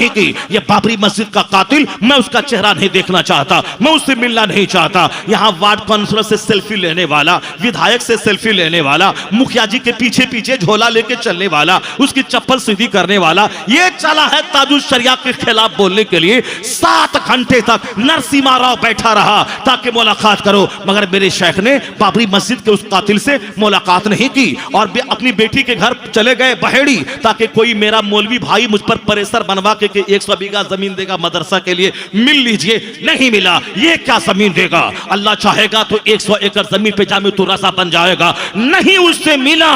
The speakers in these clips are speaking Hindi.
की ये बाबरी मस्जिद का कातिल, मैं उसका चेहरा नहीं देखना चाहता, मैं उससे मिलना नहीं चाहता। यहाँ वार्ड काउंसिलर से सेल्फी लेने वाला, विधायक से सेल्फी लेने वाला, मुखिया जी के पीछे पीछे झोला लेके चलने वाला, उसकी चप्पल सीधी करने वाला, ये चला है ताजुल शरिया के खिलाफ बोलने के लिए। 7 घंटे तक नरसिम्हा राव बैठा रहा ताकि मुलाकात करो, मगर मेरे शेख ने बाबरी मस्जिद के उस कातिल से मुलाकात नहीं की और अपनी बेटी के घर चले गए बहेड़ी, ताकि कोई मेरा मौलवी भाई मुझ पर प्रेशर बनवा के 100 बीघा जमीन देगा मदरसा के लिए, मिल लीजिए। नहीं मिला। ये क्या जमीन देगा? अल्लाह चाहेगा तो 100 एकड़ जमीन पे जामे तो रसा बन जाएगा। नहीं उससे मिला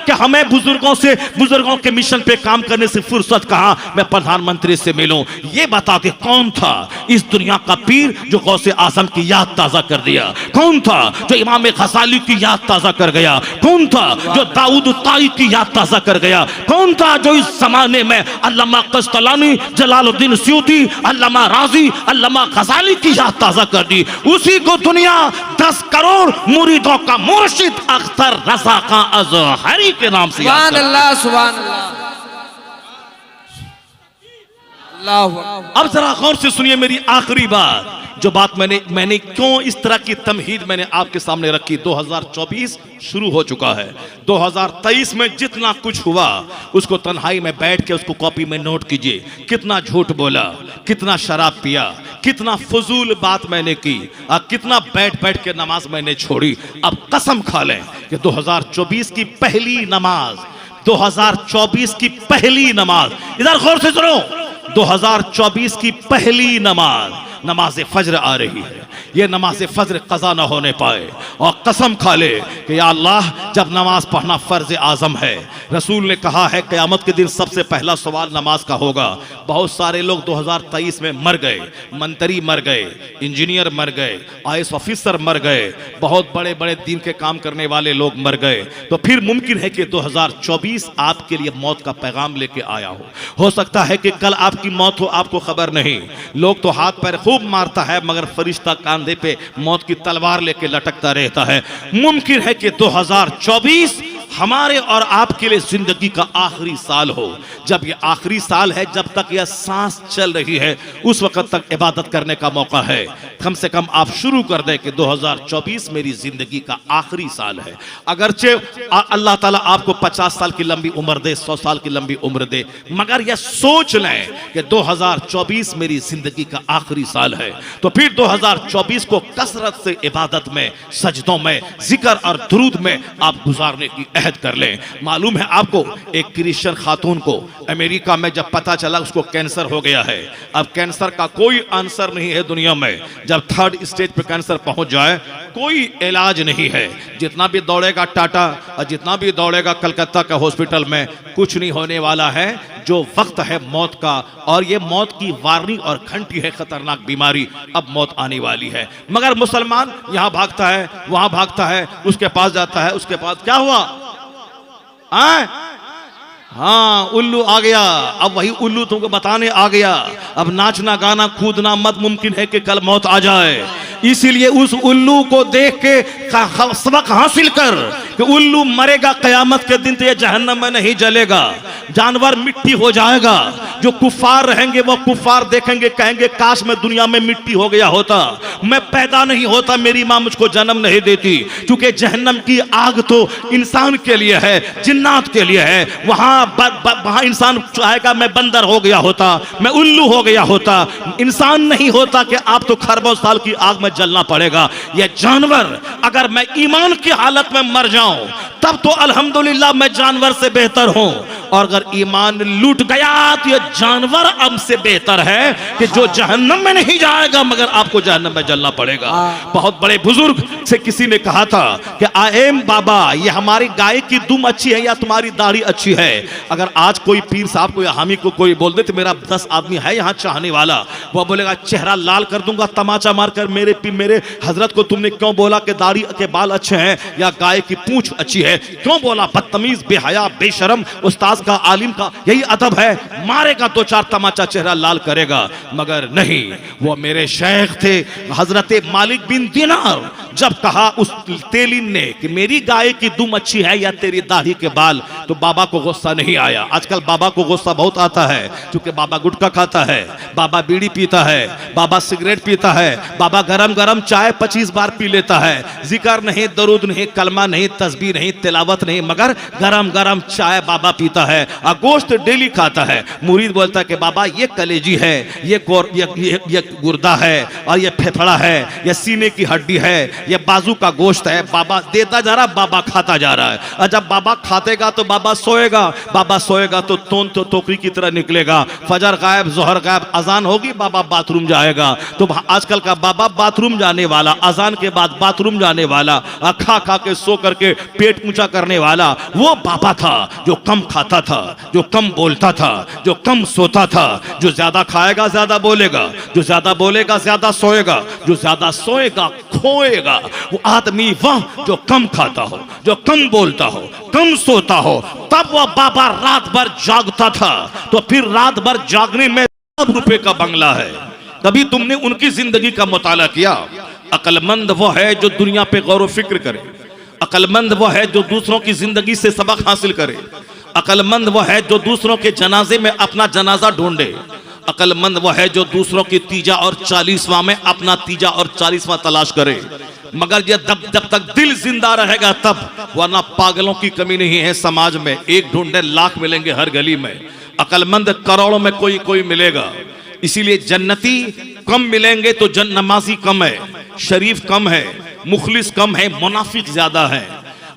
कि हमें बुजुर्गों के मिशन पे काम करने से फुर्सत कहां, मैं प्रधानमंत्री से मिलूं। ये बता दे कौन था इस दुनिया का पीर जो गौसे आजम की याद ताजा कर दिया? कौन था जो इमाम गजाली की याद ताजा कर गया? कौन था जो दाऊद ताई की याद ताजा कर गया? कौन था जो इस जमाने में अल्लामा कस्तलानी, जलालुद्दीन स्यूती, अल्लामा राजी, अल्लामा गजाली की याद ताजा कर दी? उसी को दुनिया 10 करोड़ मुरीदों का मुर्शिद अख्तर रजा का अजहरी के नाम से याद करती है। सुभान अल्लाह। अब जरा गौर से सुनिए मेरी आखिरी बात, जो बात मैंने क्यों इस तरह की तमहीद मैंने आपके सामने रखी। 2024 शुरू हो चुका है। 2023 में जितना कुछ हुआ उसको तन्हाई में बैठ के उसको कॉपी में नोट कीजिए। कितना झूठ बोला, कितना शराब पिया, कितना फजूल बात मैंने की, कितना बैठ बैठ के नमाज मैंने छोड़ी। अब कसम खा लें कि 2024 की पहली नमाज, 2024 की पहली नमाज, इधर गौर से सुनो, 2024 की पहली नमाज फज्र आ रही है। ये नमाज फज्र कज़ा ना होने पाए और कसम खा ले कि या अल्लाह, जब नमाज पढ़ना फर्ज आजम है। रसूल ने कहा है क़यामत के दिन सबसे पहला सवाल नमाज का होगा। बहुत सारे लोग 2023 में मर गए, मंत्री मर गए, इंजीनियर मर गए, IAS ऑफिसर मर गए, बहुत बड़े बड़े दीन के काम करने वाले लोग मर गए। तो फिर मुमकिन है कि 2024 आपके लिए मौत का पैगाम लेके आया हो सकता है कि कल आपकी मौत हो, आपको खबर नहीं। लोग तो हाथ पैर खूब मारता है मगर फरिश्ता कंधे पे मौत की तलवार लेके लटकता रहता है। मुमकिन है कि 2024 हमारे और आपके लिए जिंदगी का आखिरी साल हो। जब ये आखिरी साल है, जब तक यह सांस चल रही है, उस वक्त तक इबादत करने का मौका है। कम से कम आप शुरू कर दें कि 2024 मेरी जिंदगी का आखिरी साल है। अगरचे अल्लाह ताला आपको 50 साल की लंबी उम्र दे, 100 साल की लंबी उम्र दे, मगर यह सोच लें कि 2024 मेरी जिंदगी का आखिरी साल है। तो फिर 2024 को कसरत से इबादत में, सजदों में, जिक्र और दुरूद में आप गुजारने की अहद कर लें। मालूम है आपको, एक क्रिश्चियन खातून को अमेरिका में जब पता चला उसको कैंसर हो गया है। अब कैंसर का कोई आंसर नहीं है दुनिया में। जब 3rd स्टेज पे कैंसर पहुंच जाए कोई इलाज नहीं है। जितना भी दौड़ेगा टाटा और जितना भी दौड़ेगा कलकत्ता का हॉस्पिटल में, कुछ नहीं होने वाला है। जो वक्त है मौत का, और ये मौत की वार्निंग और घंटी है, खतरनाक बीमारी, अब मौत आने वाली है। मगर मुसलमान यहां भागता है, वहां भागता है, उसके पास जाता है, उसके पास क्या हुआ? हाँ, उल्लू आ गया। अब वही उल्लू तुमको बताने आ गया। अब नाचना गाना कूदना मत, मुमकिन है कि कल मौत आ जाए। इसीलिए उस उल्लू को देख के सबक हासिल कर कि उल्लू मरेगा क़यामत के दिन तो ये जहन्नम में नहीं जलेगा, जानवर मिट्टी हो जाएगा। जो कुफार रहेंगे वो कुफार देखेंगे, कहेंगे काश मैं दुनिया में मिट्टी हो गया होता, मैं पैदा नहीं होता, मेरी माँ मुझको जन्म नहीं देती। क्योंकि जहन्नम की आग तो इंसान के लिए है, जिन्नात के लिए है। वहां इंसान चाहेगा मैं बंदर हो गया होता, मैं उल्लू हो गया होता, इंसान नहीं होता कि आप तो खरबों साल की आग में जलना पड़ेगा। यह जानवर, अगर मैं ईमान की हालत में मर जाऊं तब तो अल्हम्दुलिल्लाह मैं जानवर से बेहतर हूं, और अगर ईमान लूट गया तो यह जानवर हमसे बेहतर है कि जो जहन्नम में नहीं जाएगा मगर आपको जहन्नम में जलना पड़ेगा। बहुत बड़े बुजुर्ग से किसी ने कहा था कि आएम बाबा, ये हमारी गाय की दुम अच्छी है या तुम्हारी दाढ़ी अच्छी है? अगर आज कोई पीर साहब को या हामी को कोई बोल दे तो मेरा 10 आदमी है यहाँ चाहने वाला, वह बोलेगा चेहरा लाल कर दूंगा तमाचा मारकर, मेरे हजरत को तुमने क्यों बोला कि दाढ़ी के बाल अच्छे हैं या गाय की पूंछ अच्छी है? क्यों बोला? बदतमीज, बेहया, बेशरम। उस्ताद का, आलिम का यही अदब है। मारेगा 2-4 तमाचा, चेहरा लाल करेगा। मगर नहीं, वो मेरे शेख थे हजरत मालिक बिन दिनार जब कहा उस तेलिन ने कि मेरी गाय की दुम अच्छी है या तेरी दाढ़ी के बाल, तो बाबा को गुस्सा नहीं आया। आजकल बाबा को गुस्सा बहुत आता है, क्योंकि बाबा गुटखा खाता है, बाबा बीड़ी पीता है, बाबा सिगरेट पीता है, बाबा गरम गरम चाय 25 बार पी लेता है, जिक्र नहीं, दरूद नहीं, कलमा नहीं, तस्बीह नहीं, तिलावत नहीं, मगर गरम गरम चाय बाबा पीता है और गोश्त डेली खाता है। मुरीद बोलता है कि बाबा ये कलेजी है, ये गुर्दा है, और ये फेफड़ा है, ये सीने की हड्डी है, ये बाजू का गोश्त है। बाबा देता जा रहा, बाबा खाता जा रहा है। और जब बाबा खातेगा तो बाबा सोएगा, बाबा सोएगा तो टोकरी की तरह निकलेगा। फजर गायब, जोहर गायब, अजान होगी, बाबा बाथरूम जाएगा। तो आजकल का बाबा बाथरूम जाने वाला, अजान के बाद बाथरूम जाने वाला, खा खा के सो करके पेट ऊंचा करने वाला वो बाबा था जो कम खाता था, जो कम बोलता था, जो कम सोता था। जो ज्यादा खाएगा ज्यादा बोलेगा, जो ज्यादा बोलेगा ज्यादा सोएगा, जो ज्यादा सोएगा खोएगा। वो आदमी वह जो कम खाता हो, जो कम बोलता हो, कम सोता हो, तब वह बाबा रात भर जागता था। तो फिर रात भर जागने में ₹1 का बंगला है। कभी तुमने उनकी जिंदगी का मुताला किया? अक्लमंद वो है जो दुनिया पे गौर व फिक्र करे, अक्लमंद वो है जो दूसरों की जिंदगी से सबक हासिल करे, अक्लमंद वो है जो दूसरों के जनाजे में अपना जनाजा ढूंढे, अक्लमंद वो है जो दूसरों की तीजा और 40वां में अपना तीजा और 40वां तलाश करे। मगर ये जब तक दिल जिंदा रहेगा तब, वरना पागलों की कमी नहीं है समाज में। एक ढूंढे लाख मिलेंगे हर गली में, अक्लमंद करोड़ों में कोई कोई मिलेगा। इसीलिए जन्नती कम मिलेंगे तो नमाजी कम है, शरीफ कम है, मुखलिस कम है, मुनाफिक ज्यादा है,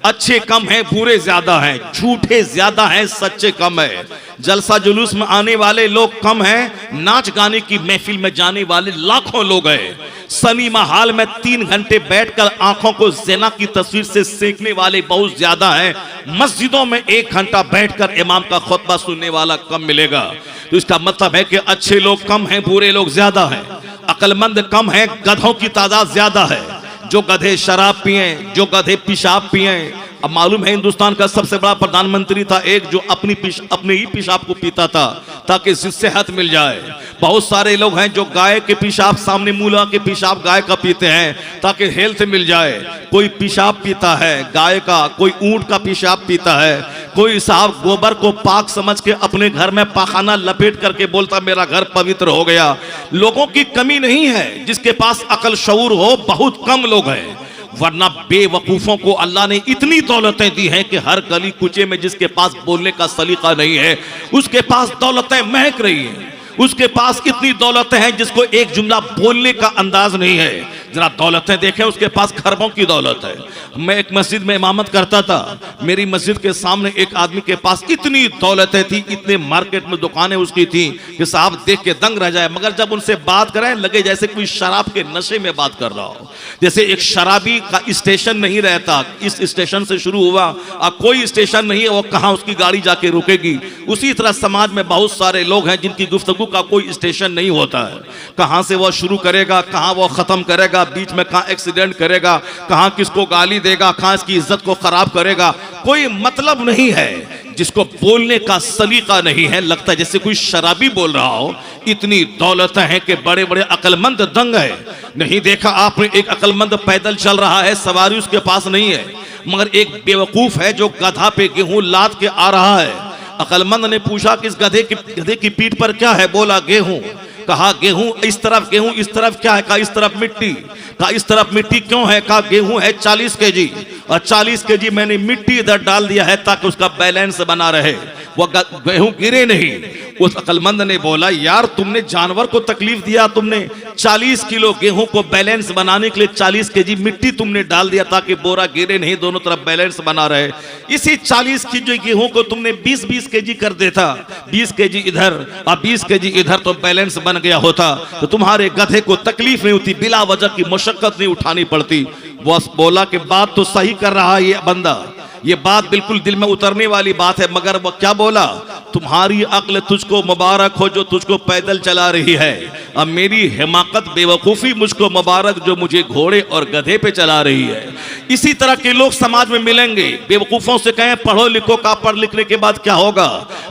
अच्छे कम है, बुरे ज्यादा हैं, झूठे ज्यादा हैं, सच्चे कम है। जलसा जुलूस में आने वाले लोग कम हैं, नाच गाने की महफिल में जाने वाले लाखों लोग हैं। सिनेमा हॉल में 3 घंटे बैठकर आंखों को ज़िना की तस्वीर से सेकने वाले बहुत ज्यादा हैं। मस्जिदों में 1 घंटा बैठकर इमाम का खुतबा सुनने वाला कम मिलेगा। तो इसका मतलब है कि अच्छे लोग कम हैं, बुरे लोग ज्यादा हैं, अक्लमंद कम हैं, गधों की तादाद ज्यादा है। जो गधे शराब पिए, जो गधे पेशाब पिए। अब मालूम है हिंदुस्तान का सबसे बड़ा प्रधानमंत्री था एक, जो अपने ही पेशाब को पीता था ताकि सेहत मिल जाए। बहुत सारे लोग हैं जो गाय के पेशाब, सामने मूला के पेशाब गाय का पीते हैं ताकि हेल्थ मिल जाए। कोई पेशाब पीता है गाय का, कोई ऊंट का पेशाब पीता है, कोई साहब गोबर को पाक समझ के अपने घर में पाखाना लपेट करके बोलता मेरा घर पवित्र हो गया। लोगों की कमी नहीं है, जिसके पास अकल शऊर हो बहुत कम लोग हैं। वरना बेवकूफों को अल्लाह ने इतनी दौलतें दी हैं कि हर गली कुचे में जिसके पास बोलने का सलीका नहीं है, उसके पास दौलतें महक रही हैं। उसके पास इतनी दौलतें हैं जिसको एक जुमला बोलने का अंदाज नहीं है। जरा दौलतें देखें, उसके पास खरबों की दौलत है। मैं एक मस्जिद में इमामत करता था, मेरी मस्जिद के सामने एक आदमी के पास इतनी दौलतें थी, इतने मार्केट में दुकानें उसकी थी कि साहब देख के दंग रह जाए। मगर जब उनसे बात करें लगे जैसे कोई शराब के नशे में बात कर रहा हो। जैसे एक शराबी का स्टेशन नहीं रहता, इस स्टेशन से शुरू हुआ और कोई स्टेशन नहीं है, वो कहाँ उसकी गाड़ी जाके रुकेगी। उसी तरह समाज में बहुत सारे लोग हैं जिनकी गुफ्तगू का कोई स्टेशन नहीं होता है। कहां से वो शुरू करेगा, कहां वो खत्म करेगा, बीच में कहां एक्सीडेंट करेगा, कहां किसको गाली देगा, कहां इसकी इज्जत को खराब करेगा, कोई मतलब नहीं है। जिसको बोलने का सलीका नहीं है, लगता है जैसे कोई शराबी बोल रहा हो। इतनी दौलत है कि बड़े बड़े अक्लमंद दंग है। नहीं देखा आपने एक अक्लमंद पैदल चल रहा है, सवारी उसके पास नहीं है, मगर एक बेवकूफ है जो गधा पे गेहूं लाद के आ रहा है। अक्लमंद ने पूछा कि इस गधे की पीठ पर क्या है? बोला गेहूं। कहा गेहूं इस तरफ, गेहूं इस तरफ क्या है? कहा इस तरफ मिट्टी। कहा इस तरफ मिट्टी क्यों है? कहा गेहूं है 40 केजी और 40 केजी मैंने मिट्टी इधर डाल दिया है ताकि उसका बैलेंस बना रहे, वो गेहूं गिरे नहीं। उस अक्लमंद ने बोला यार तुमने जानवर को तकलीफ दिया, तुमने 40 किलो गेहूं को बैलेंस बनाने के लिए 40 केजी मिट्टी तुमने डाल दिया ताकि बोरा गिरे नहीं, दोनों तरफ बैलेंस बना रहे। इसी 40 केजी गेहूं को तुमने 20-20 केजी कर देता, 20 केजी इधर और 20 केजी इधर, तो बैलेंस बन गया होता, तो तुम्हारे गधे को तकलीफ नहीं होती, बिला वजह की मुशक्कत नहीं उठानी पड़ती। वो बोला कि बात तो सही कर रहा है ये बंदा, ये बात बिल्कुल दिल में उतरने वाली बात है, मगर वो क्या बोला, तुम्हारी अक्ल तुझको मुबारक हो जो तुझको पैदल चला रही है, अब मेरी हिमाकत बेवकूफ़ी मुझको मुबारक जो मुझे घोड़े और गधे पे चला रही है। इसी तरह के लोग समाज में मिलेंगे। बेवकूफ़ों से कहें पढ़ो लिखो का, पढ़ लिखने के बाद क्या होगा,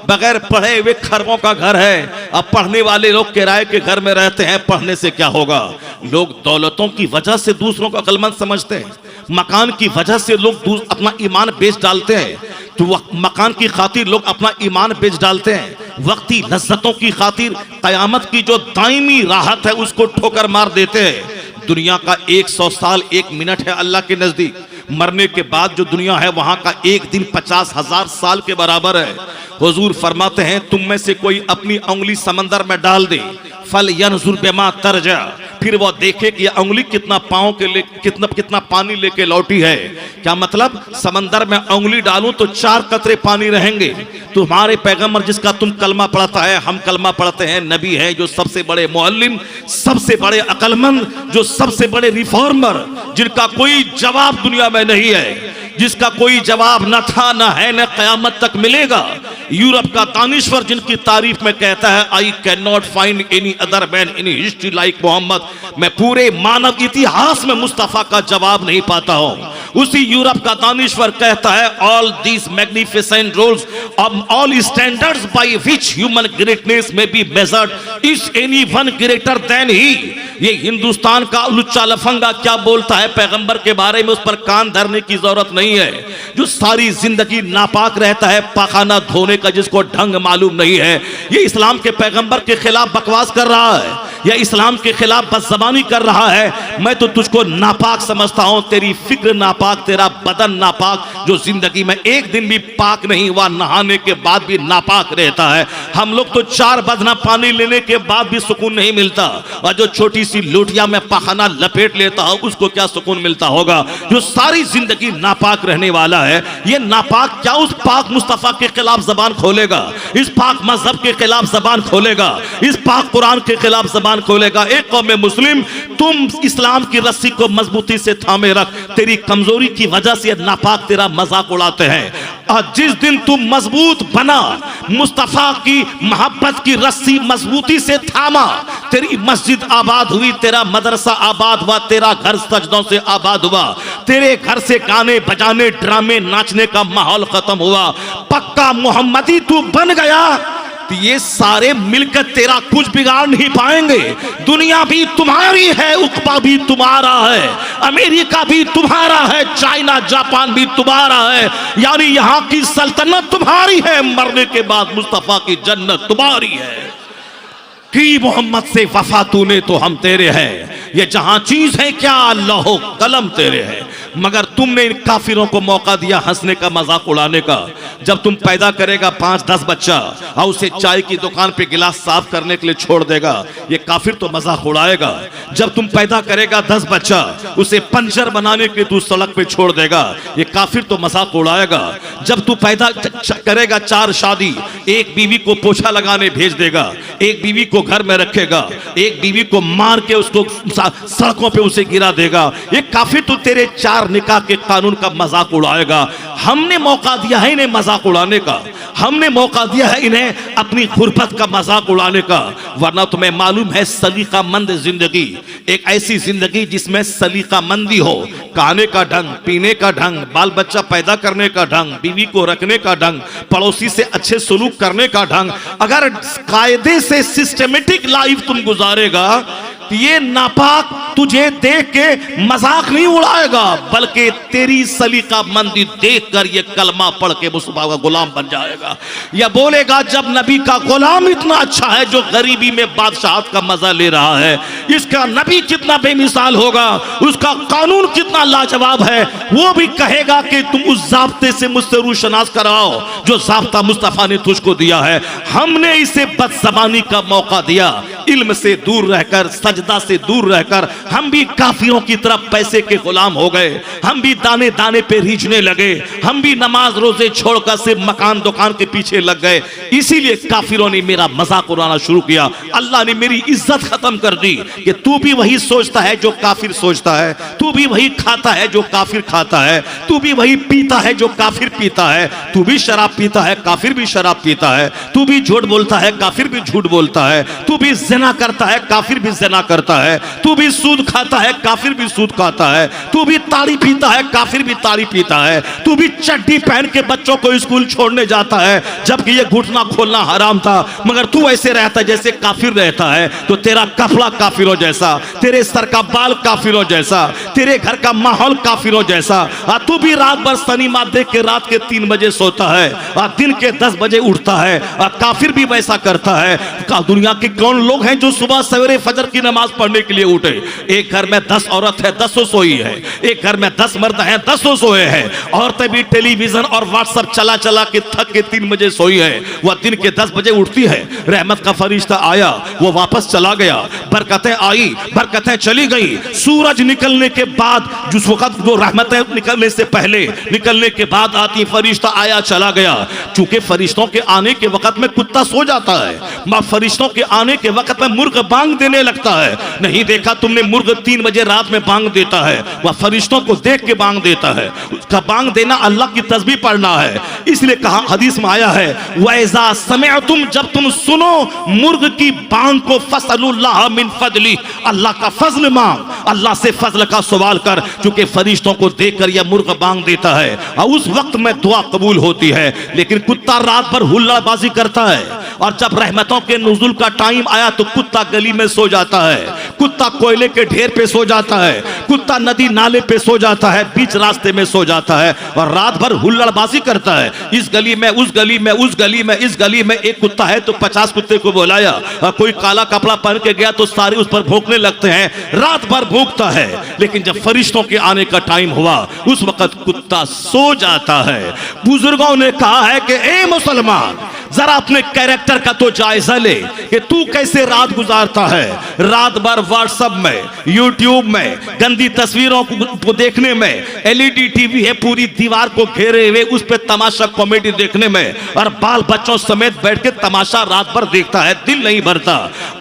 बगैर पढ़े हुए खरगों का घर है। अब पढ़ने वाले लोग किराए के घर में रहते हैं, पढ़ने से क्या होगा। लोग दौलतों की वजह से दूसरों को अक्लमंद समझते हैं, मकान की वजह से लोग अपना ईमान बेच डालते हैं, तो मकान की खातिर लोग अपना ईमान बेच डालते हैं, वक्ती लज्जतों की खातिर कयामत की जो दायमी राहत है उसको ठोकर मार देते हैं। दुनिया का 100 साल 1 मिनट है अल्लाह के नजदीक, मरने के बाद जो दुनिया है वहां का एक दिन 50,000 साल के बराबर है। हुजूर फरमाते हैं तुम में से कोई अपनी उंगली समंदर में डाल दे, फल यनजुर बिमा तरजा, फिर वो देखे कि उंगली कितना पाँव के लिए कितना पानी लेके लौटी है। क्या मतलब, समंदर में उंगली डालूं तो 4 कतरे पानी रहेंगे। तुम्हारे पैगंबर जिसका तुम कलमा पढ़ता है, हम कलमा पढ़ते हैं, नबी है जो सबसे बड़े मुअल्लिम, सबसे बड़े अक्लमंद, जो सबसे बड़े रिफॉर्मर, जिनका कोई जवाब दुनिया में नहीं है, जिसका कोई जवाब न था न है न कयामत तक मिलेगा। यूरोप का दानिश्वर जिनकी तारीफ में कहता है I can not find any other man in history like Muhammad, मैं पूरे मानव इतिहास में मुस्तफा का जवाब नहीं पाता हूं। उसी यूरोप का दानिश्वर कहता है all these magnificent rules all standards by which human greatness may be measured is any one greater than he. ये हिंदुस्तान का लुच्चा लफंगा क्या बोलता है पैगंबर के बारे में, उस पर कान धरने की जरूरत नहीं है। जो सारी जिंदगी नापाक रहता है, पाखाना धोने का जिसको ढंग मालूम नहीं है, ये इस्लाम के पैगंबर के खिलाफ बकवास कर रहा है, या इस्लाम के खिलाफ बदज़बानी कर रहा है। मैं तो तुझको नापाक समझता हूं, तेरी फिक्र नापाक, तेरा बदन नापाक, जो जिंदगी में एक दिन भी पाक नहीं हुआ, नहाने के बाद भी नापाक रहता है। हम लोग तो 4 बदना पानी लेने के बाद भी सुकून नहीं मिलता, और जो छोटी सी लोटिया में पाखाना लपेट लेता हो उसको क्या सुकून मिलता होगा। जो सारी जिंदगी नापाक रहने वाला है, ये नापाक क्या उस पाक मुस्तफा के खिलाफ जबान खोलेगा, इस पाक मजहब के खिलाफ जबान खोलेगा, इस पाक कुरान के खिलाफ जबान खोलेगा। एक कौम मुस्लिम, तुम इस्लाम की रस्सी को मजबूती से थामे रख, तेरी कमजोरी की वजह से नापाक तेरा मजाक उड़ाते हैं। और जिस दिन तुम मजबूत बना, मुस्तफा की मोहब्बत की रस्सी मजबूती से थामा, तेरी मस्जिद आबाद हुई, तेरा मदरसा आबाद हुआ, तेरा घर सजदों से आबाद हुआ, तेरे घर से गाने बजाने ड्रामे नाचने का माहौल खत्म हुआ, पक्का मोहम्मदी तू बन गया, तो ये सारे मिलकर तेरा कुछ बिगाड़ नहीं पाएंगे। दुनिया भी तुम्हारी है, उकबा भी तुम्हारा है, अमेरिका भी तुम्हारा है, चाइना जापान भी तुम्हारा है, यानी यहाँ की सल्तनत तुम्हारी है, मरने के बाद मुस्तफा की जन्नत तुम्हारी है। कि मोहम्मद से वफा तूने तो हम तेरे हैं, ये जहां चीज है क्या अल्लाह कलम तेरे है। मगर तुमने इन काफिरों को मौका दिया हंसने का, मजाक उड़ाने का। जब तुम पैदा करेगा 5-10 बच्चा और उसे चाय की दुकान पे गिलास साफ करने के लिए छोड़ देगा, ये काफिर तो मजाक उड़ाएगा। जब तुम पैदा करेगा 10 बच्चा, उसे पंचर बनाने के लिए तू सड़क पे छोड़ देगा, ये काफिर तो मजाक उड़ाएगा। जब तू पैदा करेगा 4 शादी, एक बीवी को पोछा लगाने भेज देगा, एक बीवी को घर में रखेगा, एक बीवी को मार के उसको सड़कों पे उसे गिरा देगा, ये काफिर तो तेरे 4 निकाह के कानून का मजाक उड़ाएगा। हमने मौका दिया है इन्हें मजाक उड़ाने का, हमने मौका दिया है इन्हें अपनी गुर्बत का मजाक उड़ाने का। वरना तुम्हें मालूम है सलीकामंद जिंदगी, एक ऐसी जिंदगी जिसमें सलीकामंदी हो, खाने का ढंग, पीने का ढंग, बाल बच्चा पैदा करने का ढंग, बीवी को रखने का ढंग, पड़ोसी से अच्छे सलूक करने का ढंग, अगर कायदे से सिस्टमेटिक लाइफ तुम गुजारेगा, ये नापाक तुझे देख के मजाक नहीं उड़ाएगा, बल्कि तेरी सलीकामंदी देखकर ये कलमा पढ़ के मुस्तफा का गुलाम बन जाएगा। या बोलेगा जब नबी का गुलाम इतना अच्छा है जो गरीबी में बादशाहत का मजा ले रहा है, इसका नबी कितना बेमिसाल होगा, उसका कानून कितना लाजवाब है, वो भी कहेगा कि तुम उस ज़ाब्ते से मुझसे रूशनास कराओ जो ज़ाब्ता मुस्तफा ने तुझको दिया है। हमने इसे बदज़बानी का मौका दिया, इल्म से दूर रहकर सजदा सजदा से दूर रहकर हम भी काफिरों की तरफ पैसे के गुलाम हो गए, हम भी दाने दाने पे रीझने लगे, हम भी नमाज रोजे छोड़कर सिर्फ मकान दुकान के पीछे लग गए। इसीलिए काफिरों ने मेरा मजाक उड़ाना शुरू किया। अल्लाह ने मेरी इज्जत खत्म कर दी कि तू भी वही सोचता है जो काफिर सोचता है, तू भी वही खाता है जो काफिर खाता है, तू भी वही पीता है जो काफिर पीता है, तू भी शराब पीता है काफिर भी शराब पीता है, तू भी झूठ बोलता है काफिर भी झूठ बोलता है, तू भी ज़िना करता है काफिर भी ज़िना करता है, तू भी सूद खाता है काफिर भी सूद खाता है, तू भी ताड़ी पीता है काफिर भी ताड़ी पीता है, तू भी चड्डी पहन के बच्चों को स्कूल छोड़ने जाता है जबकि ये घुटना खोलना हराम था, मगर तू ऐसे रहता है जैसे काफिर रहता है। तो तेरा कपड़ा काफिरों जैसा, तेरे सर का बाल काफिरों जैसा, तेरे घर का माहौल काफिरों जैसा। तू भी रात भर सिनेमा देख के रात के 3 बजे सोता है और दिन के 10 बजे उठता है, और काफिर भी वैसा करता है। दुनिया के कौन लोग हैं जो सुबह सवेरे फजर की नमाज पढ़ने के लिए उठे? एक घर में 10 औरत है, 10 सोई है, एक घर में 10 मर्द हैं, 10 सोए हैं। औरतें भी टेलीविजन और व्हाट्सएप चला चला के थक के 3 बजे सोई है, वह दिन के 10 बजे उठती है। रहमत का फरिश्ता आया, वो वापस चला गया, बरकतें आई, बरकतें चली गई। सूरज निकलने के बाद, जिस वक्त वो रहमतें निकलने से पहले निकलने के बाद आती, फरिश्ता आया चला गया। चूंकि फरिश्तों के आने के वक्त में कुत्ता सो जाता है, फरिश्तों के आने के वक्त में मुर्ग बांग देने लगता है। नहीं देखा तुमने मुर्ग 3 बजे रात में बांग देता है, वह फरिश्तों को देख के बांग देता है। उसका बांग देना अल्लाह की तस्बीह पढ़ना है। इसलिए कहा, हदीस में आया है, वैज़ा समिअतुम, जब तुम सुनो मुर्ग की बांग को, फसलुल्लाह मिन फजली, अल्लाह का फजल मांग, अल्लाह से फजल का सवाल कर। चूंकि फरिश्तों को देखकर यह मुर्ग बांग देता है और उस वक्त में दुआ कबूल होती है। लेकिन कुत्ता रात भर हुल्लाबाजी करता है, और जब रहमतों के नुज़ुल का टाइम आया तो कुत्ता गली में सो जाता है, कुत्ता कोयले के ढेर पे सो जाता है, कुत्ता नदी नाले पे सो जाता है, बीच रास्ते में सो जाता है, और रात भर हुल्लड़बाजी करता है। इस गली में, उस गली में, उस गली में, इस गली में एक कुत्ता है तो 50 कुत्ते को बुलाया, और कोई काला कपड़ा पहन के गया तो सारे उस पर भौंकने लगते हैं, रात भर भौंकता है। लेकिन जब फरिश्तों के आने का टाइम हुआ उस वक्त कुत्ता सो जाता है। बुजुर्गों ने कहा है कि ए मुसलमान, जरा अपने कैरेक्टर का तो जायजा ले कि तू कैसे रात गुजारता है। रात भर व्हाट्सएप में, यूट्यूब में, गंदी तस्वीरों को देखने में, एलईडी टीवी है पूरी दीवार को घेरे हुए, उस पे तमाशा कॉमेडी देखने में, और बाल बच्चों समेत बैठ के तमाशा रात भर देखता है, दिल नहीं भरता।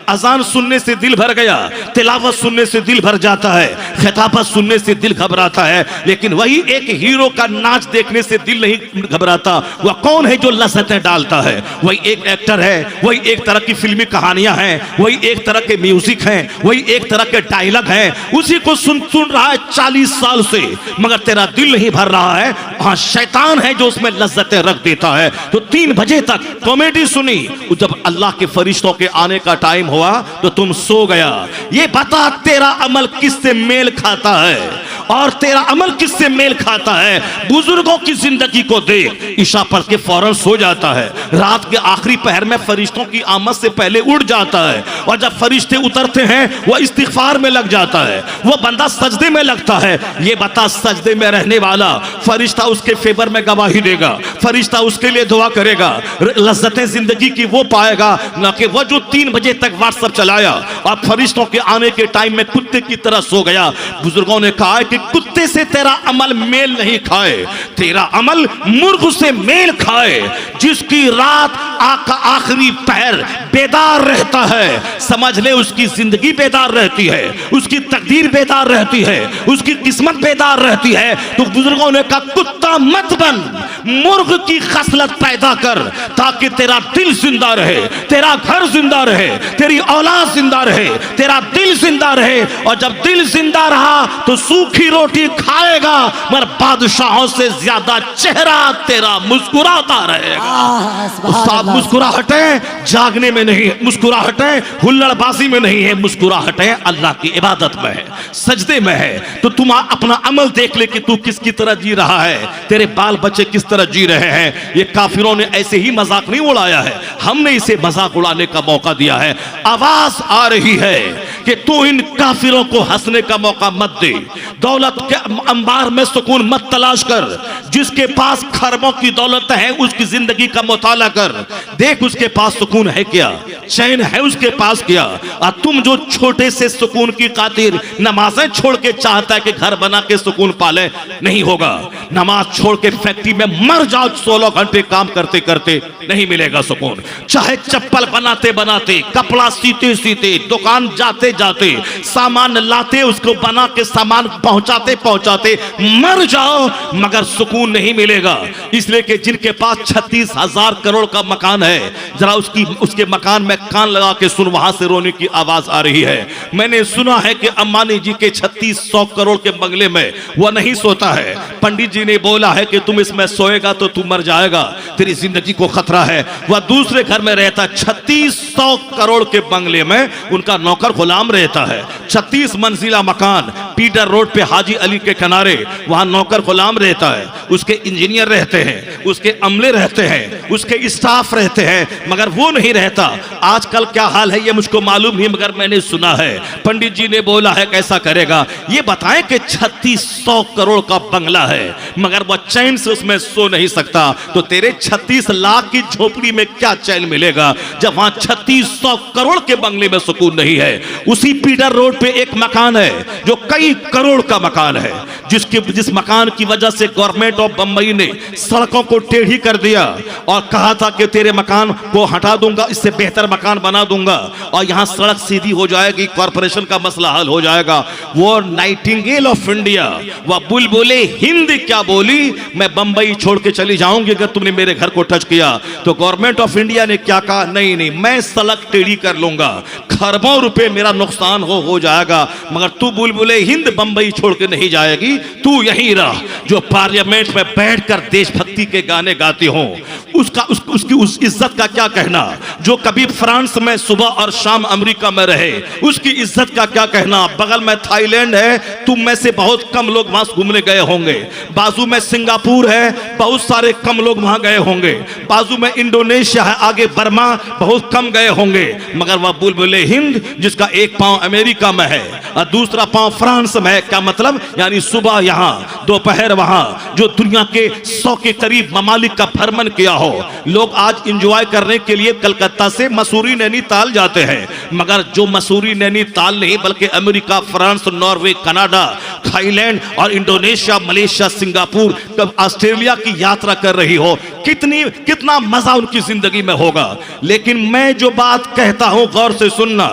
अजान सुनने से दिल भर गया, तिलावत सुनने से दिल भर जाता है, खिताबत सुनने से दिल घबराता है, लेकिन वही एक हीरो का नाच देखने से दिल नहीं घबराता। वह कौन है जो लज्जतें डालता है? वही एक एक्टर है, वही एक तरह की फिल्मी कहानियां हैं, वही एक तरह के म्यूजिक हैं, वही एक तरह के डायलॉग हैं, उसी को सुन रहा है 40 साल से, मगर तेरा दिल नहीं भर रहा है। हाँ, शैतान है जो उसमें लज्जतें रख देता है। तो 3 बजे तक कॉमेडी सुनी, जब अल्लाह के फरिश्तों के आने का टाइम हुआ तो तुम सो गया। ये बता, तेरा अमल किससे मेल खाता है और तेरा अमल किससे मेल खाता है? बुजुर्गों की जिंदगी को देख, ईशा पढ़ के फौरन सो जाता है, रात के आखिरी पहर में फरिश्तों की आमद से पहले उठ जाता है, और जब फरिश्ते उतरते हैं वह इस्तिग़फ़ार में लग जाता है, वह बंदा सजदे में लगता है। ये बता, सजदे में रहने वाला फरिश्ता उसके फेवर में गवाही देगा, फरिश्ता उसके लिए दुआ करेगा, लज्जतें जिंदगी की वो पाएगा, ना कि वह जो 3 बजे तक व्हाट्सएप चलाया और फरिश्तों के आने के टाइम में कुत्ते की तरह सो गया। बुजुर्गों ने कहा है कि कुत्ते से तेरा अमल मेल नहीं खाए, तेरा अमल मुर्ग से मेल खाए। जिसकी रात का आखिरी पहर बेदार रहता है, समझ ले उसकी जिंदगी बेदार रहती है, उसकी तकदीर बेदार रहती है, उसकी किस्मत बेदार रहती है। तो बुजुर्गों ने कहा, कुत्ता मत बन, मुर्ग की खसलत पैदा कर, ताकि तेरा दिल जिंदा रहे, तेरा घर जिंदा रहे, तेरी औलाद जिंदा रहे, तेरा दिल जिंदा रहे। और जब दिल जिंदा रहा तो सूखी रोटी खाएगा, मगर बादशाहों से ज्यादा चेहरा तेरा मुस्कुराता रहेगा। साहब, मुस्कुराहटें जागने में नहीं है, मुस्कुराहटें हुल्लड़बाजी में नहीं है, मुस्कुराहटें अल्लाह की इबादत में है, सजदे में है। तो तुम अपना अमल देख ले कि तू किसकी तरह जी रहा है, तेरे बाल बच्चे किस तरह जी रहे हैं। ये काफिरों ने ऐसे ही मजाक नहीं उड़ाया है, हमने इसे मजाक उड़ाने का मौका दिया है। आवाज आ रही है कि तू इन काफिरों को हंसने का मौका मत दे, दौलत के अंबार में सुकून मत तलाश कर। जिसके पास खरबों की दौलत है उसकी जिंदगी का मुताला कर, देख उसके पास सुकून है क्या। चैन है उसके पास किया। और तुम जो छोटे से सुकून की खातिर नमाजें छोड़ के चाहता है कि घर बना के सुकून पाले, नहीं होगा। नमाज छोड़ के फैक्ट्री में मर जाओ 16 घंटे काम करते करते, नहीं मिलेगा सुकून। चाहे चप्पल बनाते बनाते, कपड़ा सीते सीते, दुकान जाते जाते, सामान लाते उसको बना के सामान पहुंचाते पहुंचाते मर जाओ, मगर सुकून नहीं मिलेगा। इसलिए कि जिनके पास 36,000 करोड़ का मकान है, जरा उसके मकान में कान लगा के सुन, वहां से रोने की आवाज आ रही है। मैंने सुना है कि अंबानी जी के 3600 करोड़ के बंगले में वह नहीं सोता है। पंडित जी ने बोला है कि तुम इसमें सोएगा तो तू मर जाएगा, तेरी जिंदगी को खतरा है। वह दूसरे घर में रहता, 3600 करोड़ के बंगले में उनका नौकर गुलाम रहता है। 36 मंजिला मकान पीटर रोड पे हाजी अली के किनारे, वहां नौकर गुलाम रहता है, उसके इंजीनियर रहते हैं, उसके अमले रहते हैं, उसके स्टाफ रहते हैं, मगर वो नहीं रहता। आजकल क्या हाल है ये मुझको मालूम नहीं, मगर मैंने सुना है पंडित जी ने बोला है कैसा करेगा। ये बताएं कि 3600 करोड़ का बंगला है, मगर वह चैन से उसमें सो नहीं सकता, तो तेरे 36 लाख की झोपड़ी में क्या चैन मिलेगा जब वहां 3600 करोड़ के बंगले में सुकून नहीं है। उसी पीटर रोड पे एक मकान है जो कई करोड़ का मकान है, जिस मकान की वजह से गवर्नमेंट ऑफ बंबई ने सड़कों को टेढ़ी कर दिया और कहा था कि तेरे मकान को हटा दूंगा, इससे बेहतर मकान बना दूंगा और यहां सड़क सीधी हो जाएगी, कॉर्पोरेशन का मसला हल हो जाएगा। वो नाइटिंगेल ऑफ इंडिया, वह बुलबुले हिंद क्या बोली, मैं बंबई छोड़ के चली जाऊंगी अगर तुमने मेरे घर को टच किया। तो गवर्नमेंट ऑफ इंडिया ने क्या कहा, नहीं नहीं मैं सड़क टेढ़ी कर लूंगा, खरबों रुपए मेरा नुकसान हो जाएगा, मगर तू बुलबुले हिंद बंबई छोड़ के नहीं जाएगी, तू यहीं रह। जो पार्लियामेंट में बैठकर देशभक्ति के गाने गाते हो उसकी उस इज्जत का क्या कहना। जो कभी फ्रांस में सुबह और शाम अमेरिका में रहे उसकी इज्जत का क्या कहना। बगल में थाईलैंड है, तुम में से बहुत कम लोग वहां घूमने गए होंगे। बाजू में सिंगापुर है, बहुत सारे कम लोग वहां गए होंगे। बाजू में इंडोनेशिया है, आगे बर्मा, बहुत कम गए होंगे। मगर वह बुलबुले हिंद जिसका एक पांव अमेरिका में है और दूसरा पांव फ्रांस में है, क्या मतलब, यानी सुबह यहां दोपहर वहां, जो दुनिया के 100 के करीब ममालिक का भ्रमण किया हो। लोग आज एंजॉय करने के लिए कलकत्ता से मसूरी नैनीताल जाते हैं, मगर जो मसूरी नैनीताल नहीं बल्कि America, France, Norway, Canada, Thailand और इंडोनेशिया, मलेशिया, सिंगापुर, ऑस्ट्रेलिया की यात्रा कर रही हो, कितना मजा उनकी जिंदगी में होगा। लेकिन मैं जो बात कहता हूं गौर से सुनना,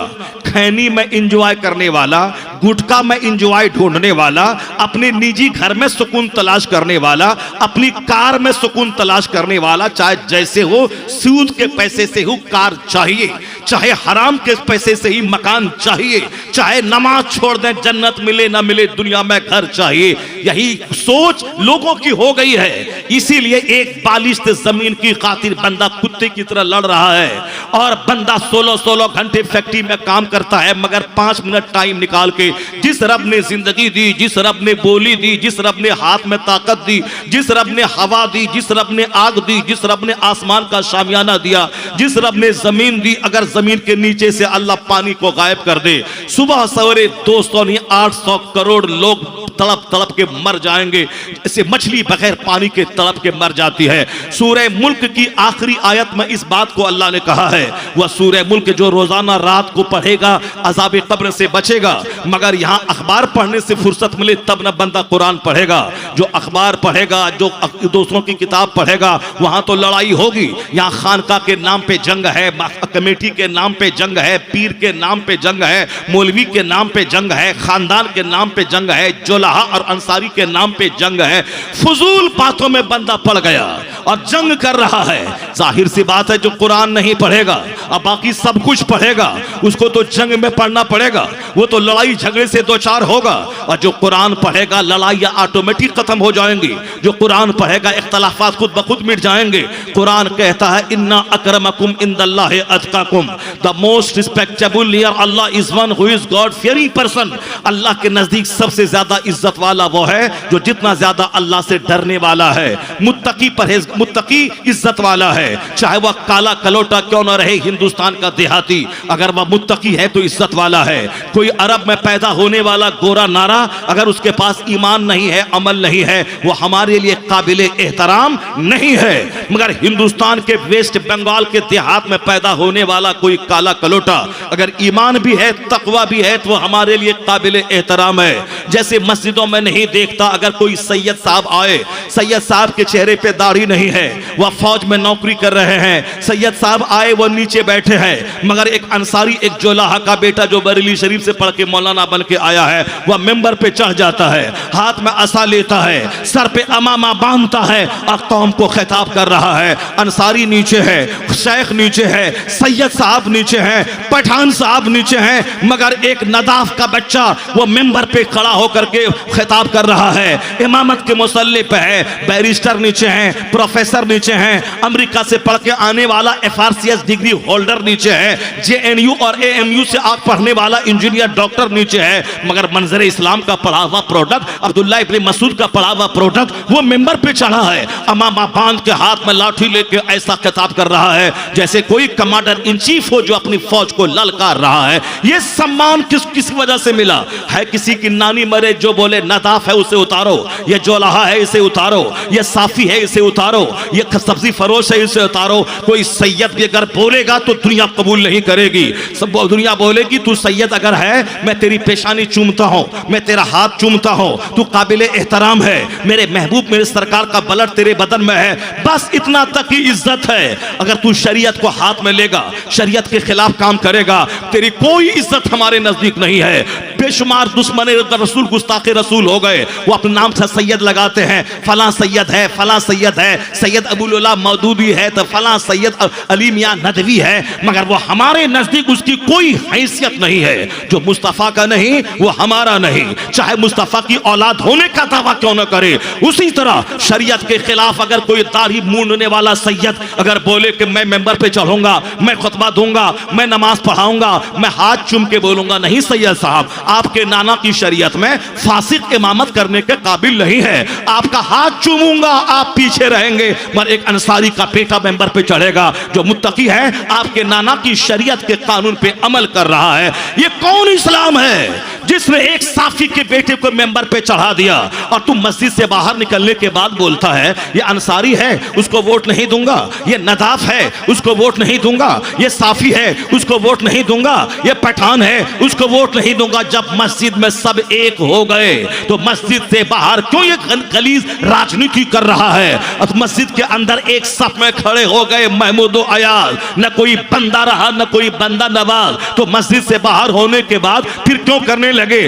खैनी में एंजॉय करने वाला, गुटखा में एंजॉय ढूंढने वाला, अपने निजी घर में सुकून तलाश करने वाला, अपनी कार में सुकून तलाश करने वाला, चाहे जैसे हो, सूद के पैसे से ही कार चाहिए, चाहे हराम के पैसे से ही मकान चाहिए, चाहे नमाज छोड़ दें जन्नत मिले ना मिले, दुनिया में घर चाहिए। यही सोच लोगों की हो गई है। इसीलिए एक बालिश्त जमीन की खातिर बंदा कुत्ते की तरह लड़ रहा है और बंदा 16-16 घंटे फैक्ट्री में काम करता है, मगर 5 मिनट टाइम निकाल के जिस रब ने जिंदगी दी, जिस रब ने बोली दी, जिस रब ने हाथ में ताकत दी, जिस रब ने हवा दी, जिस रब ने आग दी, जिस रब ने आसमान का शामियाना दिया, जिस रब ने जमीन दी, अगर जमीन के नीचे से अल्लाह पानी को गायब कर दे, सुबह सवेरे 200 नहीं 800 करोड़ लोग तड़प तड़प के मर जाएंगे, जैसे मछली बगैर पानी के तड़प के मर जाती है। सूरह मुल्क की आखिरी आयत में इस बात को अल्लाह ने कहा है। वह सूरह मुल्क जो रोजाना रात को पढ़ेगा अज़ाब कब्र से बचेगा, मगर यहाँ अखबार पढ़ने से फुर्सत मिले तब न बंदा कुरान पढ़ेगा। जो अखबार पढ़ेगा, जो दूसरों की किताब पढ़ेगा, वहां तो लड़ाई होगी। यहाँ खानका के नाम पे जंग है, कमेटी के नाम पे जंग है, पीर के नाम पे जंग है, मौलवी के नाम पे जंग है, खानदान के नाम पे जंग है, जोलाहा और अंसारी के नाम पे जंग है। फजूल बातों में बंदा पड़ गया और जंग कर रहा है। जाहिर सी बात है जो कुरान नहीं पढ़ेगा और बाकी सब कुछ पढ़ेगा, उसको तो जंग में पढ़ना पड़ेगा, वो तो लड़ाई झगड़े से दो चार होगा। और जो कुरान पढ़ेगा लड़ाइयाँ ऑटोमेटिक खत्म हो जाएंगी। जो कुरान पढ़ेगा इख्तलाफात खुद ब खुद मिट जाएंगे। कुरान कहता है इन्ना अक्रमकुम इंदल्लाहि अतकाकुम, the most respectable near Allah is one who is God fearing person. Allah के नजदीक सबसे ज्यादा इज्जत वाला वो है जो जितना ज्यादा अल्लाह से डरने वाला है। मुत्तकी इज्जत वाला है, चाहे वह काला कलोटा क्यों ना रहे, हिंदुस्तान का देहाती, अगर वह मुत्तकी है तो इज्जत वाला है। कोई अरब में पैदा होने वाला गोरा नारा अगर उसके पास ईमान नहीं है, अमल नहीं है, वो हमारे लिए काबिल एहतराम नहीं है। मगर हिंदुस्तान के वेस्ट बंगाल के देहात में पैदा होने वाला कोई काला कलोटा अगर ईमान भी है, तकवा भी है, तो हमारे लिए काबिल एहतराम है। जैसे मस्जिदों में नहीं देखता अगर कोई सैयद साहब आए, सैयद साहब के चेहरे पे दाढ़ी नहीं है, वह फौज में नौकरी कर रहे हैं, सैयद साहब आए वो नीचे बैठे हैं, मगर एक अंसारी, एक जोलाहा का बेटा जो बरेली शरीफ से पढ़ के मौलाना बन के आया है, वह मेंबर पे चढ़ जाता है, हाथ में असा लेता है, सर पे अमामा बांधता है और कौम को खिताब कर रहा है। अंसारी नीचे है, शेख नीचे है, सैयद साहब नीचे है, पठान साहब नीचे हैं, मगर एक नदाफ का बच्चा वो मेंबर पे खड़ा होकर के खिताब कर रहा है, इमामत के मुसल्ले पे है, बैरिस्टर नीचे हैं, प्रोफेसर नीचे हैं, अमेरिका से पढ़ के आने वाला FRCS डिग्री होल्डर नीचे है, JNU और AMU से आप पढ़ने वाला इंजीनियर डॉक्टर नीचे है, मगर मंजर इस्लाम का पढ़ा हुआ प्रोडक्ट, अब्दुल्ला इब्न मसूद का पढ़ा हुआ प्रोडक्ट वो मेंबर पे चढ़ा है, अमामा बांध के हाथ में लाठी लेके ऐसा खिताब कर रहा है जैसे कोई कमांडर इन चीफ हो जो अपनी फौज को ललकार रहा है। ये सम्मान किस वजह से मिला है? किसी की नानी मरे जो बोले नदाफ है उसे उतारो, ये जोलाहा है इसे उतारो, ये साफी है इसे उतारो, ये सब्जी फरोश है इसे उतारो। कोई सैयद भी अगर बोलेगा तो दुनिया कबूल नहीं करेगी, सब दुनिया बोलेगी तू सैयद अगर है मैं तेरी पेशानी चूमता हूं, मैं तेरा हाथ चूमता हूं, तू काबिल एहतराम है, मेरे महबूब मेरे सरकार का ब्लड तेरे बदन में है, बस इतना तक ही इज्जत है। अगर तू शरीयत को हाथ में लेगा, शरीयत के खिलाफ काम करेगा, तेरी कोई इज्जत हमारे नजदीक नहीं है। बेशुमार दुश्मन रसूल गुस्ताखे रसूल हो गए, वो अपने नाम से सैयद लगाते हैं, फलां सैयद है, फलां सैयद है, सैयद अबुल्ला मौदूदी है तो फलां सैयद अली मियां नदवी है, मगर वो हमारे नजदीक उसकी कोई हैसियत नहीं है। जो मुस्तफ़ा का नहीं वो हमारा नहीं, चाहे मुस्तफ़ा की औलाद होने का दावा क्यों न करे। उसी तरह शरीयत के खिलाफ अगर कोई दाढ़ी मूंढने वाला सैयद अगर बोले कि मैं मेंबर पे चढ़ूंगा, मैं खुतबा दूंगा, मैं नमाज पढ़ाऊंगा, मैं हाथ चूम के बोलूंगा, नहीं सैयद साहब, आपके नाना की शरीयत में फासिक इमामत करने के काबिल नहीं है। आपका हाथ चूमूंगा, आप पीछे रहेंगे, मगर एक अंसारी का बेटा मेंबर पे चढ़ेगा जो मुत्तकी है, आपके नाना की शरीयत के कानून पे अमल कर रहा है। ये कौन इस्लाम है जिसने एक साफी के बेटे को मेंबर पे चढ़ा दिया और तुम मस्जिद से बाहर निकलने के बाद बोलता है ये अंसारी है उसको वोट नहीं दूंगा, ये नदाफ है उसको वोट नहीं दूंगा, ये साफी है उसको वोट नहीं दूंगा, ये पठान है उसको वोट नहीं दूंगा। जब मस्जिद में सब एक हो गए तो मस्जिद से बाहर क्यों ये गलीज राजनीति कर रहा है? और मस्जिद के अंदर एक सफ में खड़े हो गए महमूद अयाज, न कोई बंदा रहा न कोई बंदा नवाज, तो मस्जिद से बाहर होने के बाद फिर क्यों करने लगे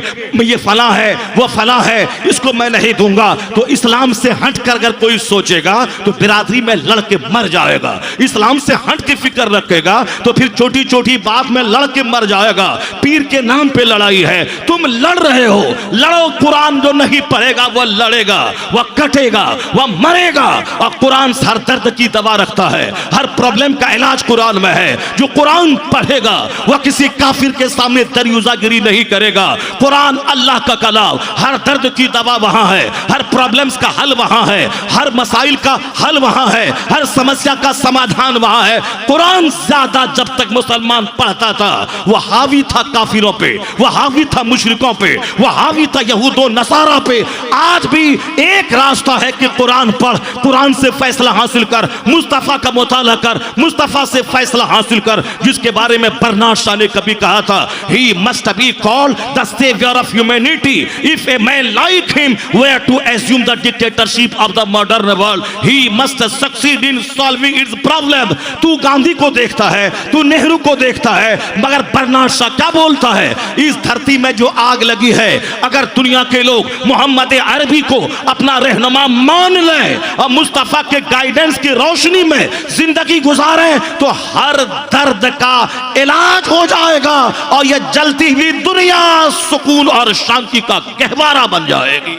ये फला है वो फला है इसको मैं नहीं दूंगा। तो इस्लाम से हट कर अगर कोई सोचेगा तो बिरादरी में लड़ के मर जाएगा, इस्लाम से हट के फिक्र रखेगा तो फिर छोटी छोटी बात में लड़ के मर जाएगा। पीर के नाम पे लड़ाई है, तुम लड़ रहे हो, लड़ो। कुरान जो नहीं पढ़ेगा वह लड़ेगा, वह कटेगा, वह मरेगा। और कुरान हर दर्द की दवा रखता है, हर प्रॉब्लम का इलाज कुरान में है। जो कुरान पढ़ेगा वह किसी काफिर के सामने दरियुजागिरी नहीं करेगा। कुरान अल्लाह का कलाम, हर दर्द की दवा वहां है, हर प्रॉब्लम्स का हल वहां है, हर मसाइल का हल वहां है, हर समस्या का समाधान वहां है। कुरान ज्यादा जब तक मुसलमान पढ़ता था वह हावी था काफिरों पे, वह हावी था मुशरिकों पे, वह हावी था यहूदो नसारा पे। आज भी एक रास्ता है कि कुरान पढ़, कुरान से फैसला हासिल कर, मुस्तफा का मुताला कर, मुस्तफा से फैसला हासिल कर, जिसके बारे में बर्नार्ड शॉ ने कभी कहा था, he must be called the savior of humanity. If a man like him were to assume the dictatorship of the modern world, he must succeed in solving its problem. तू गांधी को देखता है, तू नेहरू को देखता है, मगर बर्नार्ड शॉ क्या बोलता है? इस धरती में जो आग लगी है, अगर दुनिया के लोग मोहम्मद अरबी को अपना रहनुमा मान लें और मुस्तफा के गाइडेंस की रोशनी में जिंदगी गुजारें तो हर दर्द का इलाज हो जाएगा और यह जलती हुई दुनिया सुकून और शांति का गहवारा बन जाएगी।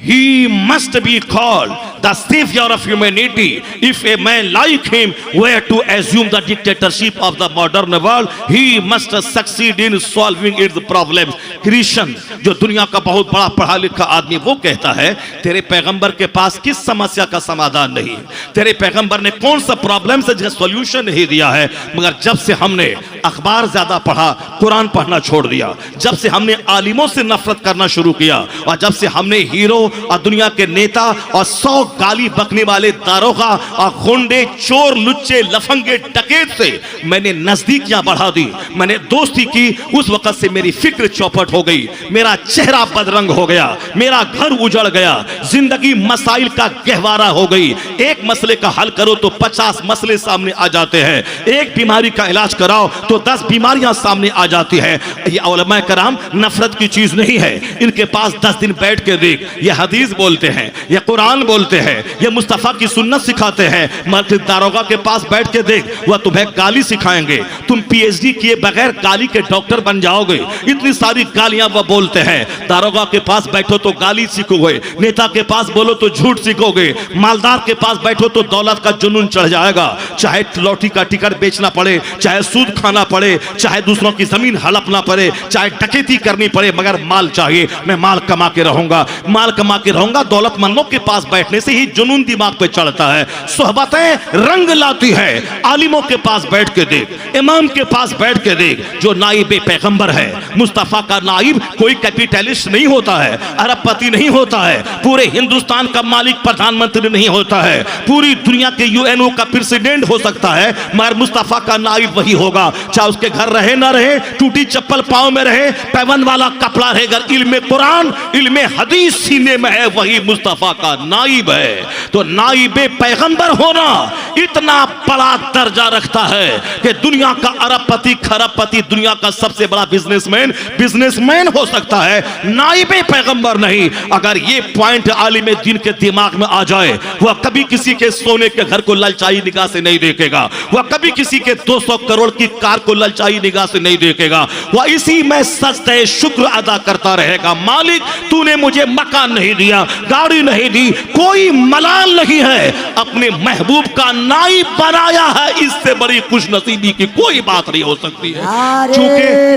He must be called the savior of humanity. If a man like him were to assume the dictatorship of the modern world, he must succeed in solving its problems. Christian जो दुनिया का बहुत बड़ा पढ़ा लिखा आदमी वो कहता है तेरे पैगंबर के पास किस समस्या का समाधान नहीं है, तेरे पैगंबर ने कौन सा प्रॉब्लम से सोल्यूशन नहीं दिया है। मगर जब से हमने अखबार ज्यादा पढ़ा, कुरान पढ़ना छोड़ दिया। जब से हमने आलिमों से नफरत करना शुरू किया और जब से हमने हीरो और दुनिया के नेता और 100 गाली बकने वाले दारोगा और गुंडे, चोर, लुच्चे, लफंगे, डकैत से मैंने नजदीकियां बढ़ा दी, मैंने दोस्ती की, उस वक्त से मेरी फिक्र चौपट हो गई, मेरा चेहरा बदरंग हो गया, मेरा घर उजड़ गया, जिंदगी मसाइल का गहवारा हो गई। एक मसले का हल करो तो 50 मसले सामने आ जाते हैं, एक बीमारी का इलाज कराओ तो 10 बीमारियां सामने आ जाती है। ये उलमाए कराम नफरत की चीज नहीं है, इनके पास 10 दिन बैठ के देख, ये हदीस बोलते हैं, ये कुरान बोलते हैं, ये मुस्तफा की सुन्नत सिखाते हैं। मस्जिद दारोगा के पास बैठ के देख, वह तुम्हें गाली सिखाएंगे, तुम पीएचडी किए बगैर गाली के डॉक्टर बन जाओगे। इतनी सारी गालियां वह बोलते हैं। दारोगा के पास बैठो तो गाली सीखोगे, नेता के पास बोलो तो झूठ सीखोगे, मालदार के पास बैठो तो दौलत का जुनून चढ़ जाएगा। चाहे लॉटरी का टिकट बेचना पड़े, चाहे सूद खाना पड़े, चाहे दूसरों की जमीन हड़पना पड़े, चाहे डकैती करनी पड़े, मगर माल चाहिए। मैं माल कमा के रहूंगा, माल कमा के रहूंगा। दौलतमंदों के पास बैठने से ही जुनून दिमाग पे चढ़ता है, सोहबतें रंग लाती है। आलिमों के पास बैठ के देख, इमाम के पास बैठ के देख, जो नाइब पैगंबर है, मुस्तफा का नाइब कोई कैपिटलिस्ट नहीं होता है, अरबपति नहीं होता है, पूरे हिंदुस्तान का मालिक प्रधानमंत्री नहीं होता है, पूरी दुनिया के यूएनओ का प्रेसिडेंट हो सकता है, मगर मुस्तफा का नाइब वही होगा। चाहे उसके घर रहे ना रहे, टूटी चप्पल पांव में रहे, पैबंद वाला कपड़ा रहे, अगर इल्म कुरान, इल्म हदीस सीने में है, वही मुस्तफा का नाइब है। तो नाइब पैगंबर होना इतना बड़ा दर्जा रखता है कि दुनिया का अरबपति, खरबपति, दुनिया का सबसे बड़ा बिजनेसमैन हो सकता है, नाइब पैगंबर नहीं। अगर ये पॉइंट आलिम दीन के दिमाग में आ जाए, वह कभी किसी के सोने के घर को ललचाई निगाह से नहीं देखेगा, वह कभी किसी के 200 करोड़ की कार को ललचाई निगाह से नहीं देखेगा, वह इसी में सजदे शुक्र अदा करता रहेगा। मालिक, तूने मुझे मकान नहीं दिया, गाड़ी नहीं दी, कोई मलाल नहीं है, अपने महबूब का नाइब बनाया है, इससे बड़ी खुशनसीबी की कोई बात नहीं हो सकती है।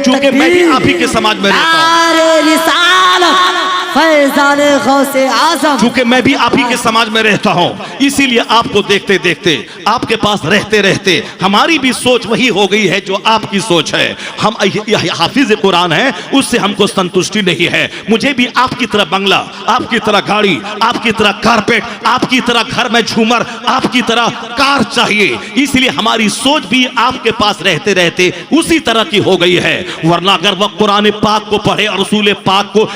चूंकि मैं भी आप ही के समाज में रहता हूं, चूंकि मैं भी आप ही के समाज में रहता हूं, इसीलिए आपको देखते देखते, आपके पास रहते रहते हमारी भी सोच वही हो गई है जो आपकी सोच है। हम हाफिज कुरान है, उससे हमको संतुष्टि नहीं है। मुझे भी आपकी तरह बंगला, आपकी तरह गाड़ी, आपकी तरह कारपेट, आपकी तरह घर में झूमर, आपकी तरह कार चाहिए। इसलिए हमारी सोच भी आपके पास रहते रहते उसी तरह की हो गई है। वरना अगर वह कुरान पाक को पढ़े और रसूल पाक को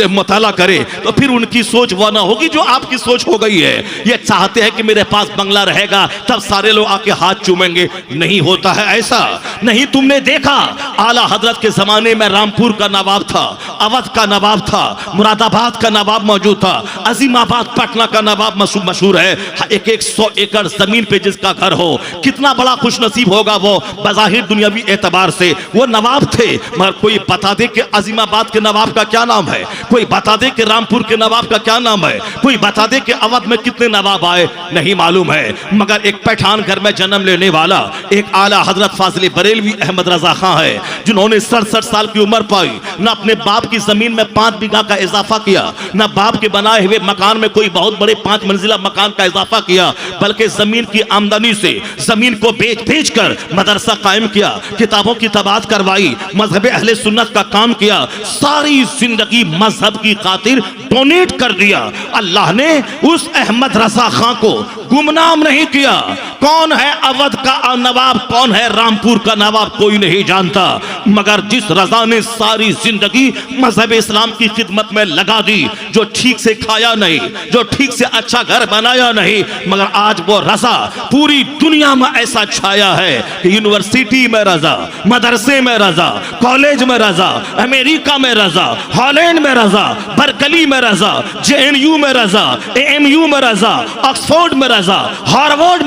मुताला करे तो फिर उनकी सोच वह ना होगी जो आपकी सोच हो गई है। ये चाहते हैं कि मेरे पास बंगला रहेगा तब सारे लोग आके हाथ चूमेंगे, नहीं होता है ऐसा। नहीं, तुमने देखा आला हजरत के जमाने में रामपुर का नवाब था, अवध का नवाब था, मुरादाबाद का नवाब मौजूद था, अजीमाबाद पटना का नवाब मशहूर है। एक 100 एकड़ जमीन पे जिसका घर हो, कितना बड़ा खुशनसीब होगा वो बज़ाहिर दुनियावी एतबार से। वो नवाब थे, मगर कोई बता दे कि अजीमाबाद के नवाब का क्या नाम है, कोई बता दे कि रामपुर के नवाब का क्या नाम है, कोई बता दे कि अवध में कितने नवाब आए, नहीं मालूम है। मगर एक पठान घर में जन्म लेने वाला एक आला हजरत फाजिल बरेलवी अहमद रजा खां है, जिन्होंने 67 साल की उम्र पाई, न अपने बाप की जमीन में 5 बीघा का इजाफा किया, न बाप के बनाए हुए मकान में कोई बहुत बड़े 5 मंजिला मकान का इजाफा किया, बल्कि जमीन की आमदनी से जमीन को बेच कर मदरसा कायम किया, किताबों की तबाद करवाई, मजहब अहले सुन्नत का काम किया, सारी जिंदगी मजहब की खातिर डोनेट कर दिया। अल्लाह ने उस अहमद रजा खां को गुमनाम नहीं किया। कौन है अवध का नवाब, कौन है रामपुर का नवाब, कोई नहीं जानता। मगर जिस रजा ने सारी जिंदगी मजहब इस्लाम की खिदमत में लगा दी, जो ठीक से खाया नहीं, जो ठीक से अच्छा घर बनाया नहीं, मगर आज वो रजा पूरी दुनिया में ऐसा छाया है कि यूनिवर्सिटी में रजा, मदरसे में रजा, कॉलेज में रजा, अमेरिका में रजा, हॉलैंड में रजा, बर्कली में रजा, जेएनयू में रजा, एएमयू में रजा, ऑक्सफोर्ड में रजा, हार्वर्ड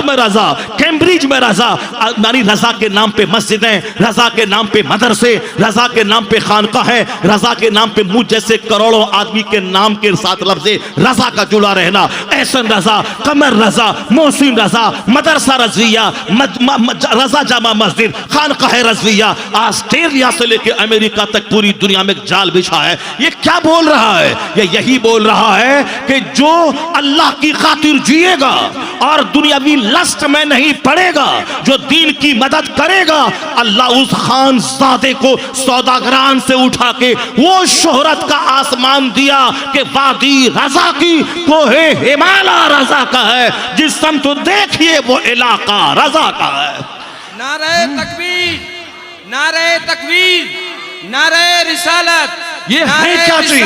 में रजा, कैम्ब्रिज में रजा। यानी रजा के नाम पे मस्जिदें, रजा के नाम पे मदरसे, रजा के नाम पे खानकाहें, रजा के नाम पे मुझ जैसे करोड़ों आदमी के नाम के साथ लफ्ज़े रजा का जुड़ा रहना। एहसन रजा, कमर रजा, मोहसिन रजा, मदरसा रज़विया, रजा जामा मस्जिद, खानकाह रज़विया, ऑस्ट्रेलिया से लेकर अमेरिका तक पूरी दुनिया में जाल बिछा है। ये क्या बोल रहा है? है, ये यही बोल रहा है कि जो अल्लाह की खातिर जिएगा और दुनियावी लस्ट में नहीं पड़ेगा, जो दीन की मदद करेगा, अल्लाह उस खानजादे को सौदागरान से उठा के वो शोहरत का आसमान दिया कि वादी रजा की कोहे हिमालय रजा का है, जिस समत देखिए वो इलाका रजा का है। नारे तकबीर, नारे तकबीर, नारे रिसालत, ये है क्या चीज?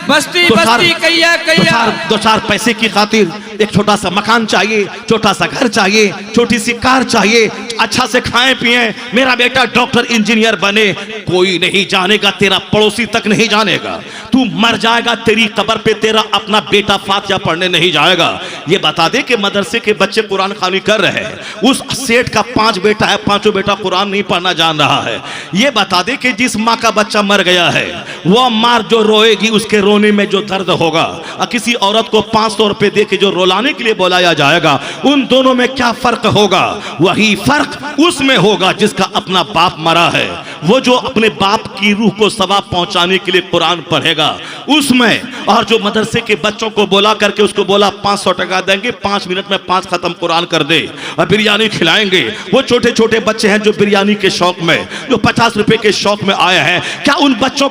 बस्ती बस्ती कैया कैया। दो चार पैसे की खातिर एक छोटा सा मकान चाहिए, छोटा सा घर चाहिए, छोटी सी कार चाहिए, अच्छा से खाएं पिए, मेरा बेटा डॉक्टर इंजीनियर बने, कोई नहीं जानेगा, तेरा पड़ोसी तक नहीं जानेगा। तू मर जाएगा, तेरी कब्र पे तेरा अपना बेटा फातिहा पढ़ने नहीं जाएगा। ये बता दे कि मदरसे के बच्चे कुरान खानी कर रहे हैं, उस सेठ का 5 बेटा है, 5 बेटा कुरान नहीं पढ़ना जान रहा है। ये बता दे कि जिस माँ का बच्चा मर गया है, वह माँ जो रोएगी, उसके रोने में जो दर्द होगा, और किसी औरत को 500 रुपए दे के जो रोलाने के लिए बुलाया जाएगा, उन दोनों में क्या फर्क होगा? वही फर्क उसमें होगा जिसका अपना बाप मरा है, वो जो अपने बाप की रूह को सवाब पहुंचाने के लिए कुरान पढ़ेगा उसमें। और जो मदरसे के बच्चों को बोला करके उसको बोला 500 टका देंगे, 5 मिनट में 5 खत्म कुरान कर दे और बिरयानी खिलाएंगे। वो छोटे छोटे बच्चे हैं जो बिरयानी के शौक में, जो 50 रुपए के शौक में आए हैं, क्या उन बच्चों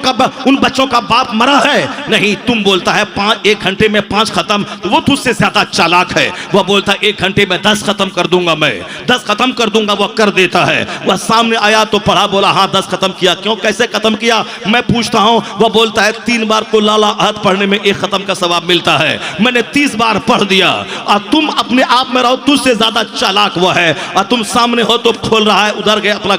का बाप मरा है? नहीं। तुम बोलता है 1 घंटे में 5 खत्म, तो वो तुझसे ज्यादा चालाक है। वह बोलता है 1 घंटे में 10 खत्म कर दूंगा, मैं 10 खत्म कर दूंगा, वह कर देता है। वह सामने आया तो पढ़ा, बोला हाँ 10 खत्म किया। क्यों, कैसे खत्म किया? मैं पूछता हूं। वह बोलता है 3 बार को लाला अहद पढ़ने में 1 खत्म का सवाब मिलता है, मैंने 30 बार पढ़ दिया। और तुम अपने आप में रहो, तुझसे ज्यादा चालाक वह है, और तुम सामने हो तो खोल रहा है, उधर गए अपना